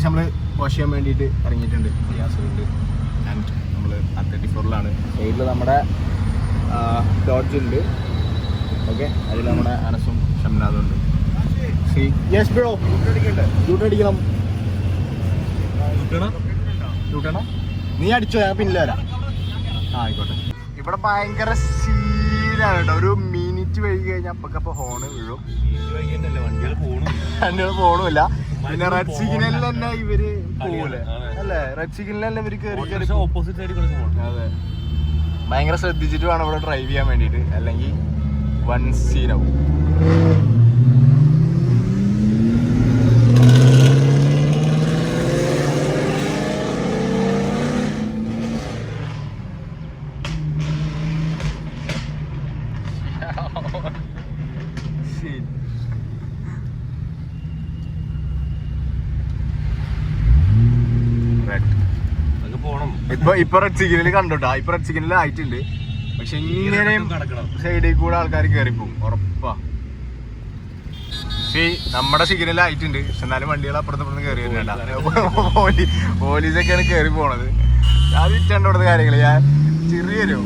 ഏകദേശം നമ്മൾ വാഷ് ചെയ്യാൻ വേണ്ടിയിട്ട് ഇറങ്ങിയിട്ടുണ്ട്. ഗ്യാസുണ്ട് ആൻഡ് നമ്മൾ R34-ലാണ്. സൈഡിൽ നമ്മുടെ ഡോഡ്ജ് ഉണ്ട്. ഓക്കെ, അതിൽ നമ്മുടെ അനസും ഷംനാദും ഉണ്ട്. യെസ് ബ്രോ, ഡ്യൂട്ടടിക്കണം. നീ അടിച്ചോ, ഞാൻ പിന്നെ വരാം. ആയിക്കോട്ടെ. ഇവിടെ ഭയങ്കര സീനാണ് കേട്ടോ. ഒരു മിനിറ്റ് വൈകി കഴിഞ്ഞാൽ അപ്പൊക്കപ്പൊ ഹോണ് വീഴും. വണ്ടികൾ പോണുമില്ല. പിന്നെ റെഡ് സിഗ്നലിൽ തന്നെ ഇവര് പോകൂലേ അല്ലേ? റെഡ് സിഗ്നലിൽ തന്നെ ഇവര് കയറി ഓപ്പോസിറ്റ് സൈഡിൽ. അതെ, ഭയങ്കര ശ്രദ്ധിച്ചിട്ട് വേണം ഇവിടെ ഡ്രൈവ് ചെയ്യാൻ വേണ്ടിയിട്ട്, അല്ലെങ്കിൽ വൺ സീനാവും. ഇപ്പൊ റെഡ് സിഗ്നൽ കണ്ടോട്ടാ. ഇപ്പൊ റെഡ് സിഗ്നൽ ആയിട്ടുണ്ട്. പക്ഷെ ഇങ്ങനെയും സൈഡിൽ കൂടെ ആൾക്കാർ കയറിപ്പോവും ഉറപ്പാ. നമ്മുടെ സിഗ്നൽ ആയിട്ടുണ്ട്. പക്ഷെ എന്നാലും വണ്ടികൾ അപ്പുറത്ത് കയറി വരുന്നുണ്ട്. പോലീസൊക്കെയാണ് കയറി പോണത്. അത് ഇഷ്ടം ഇവിടുത്തെ കാര്യങ്ങള്. ഞാൻ ചെറിയൊരു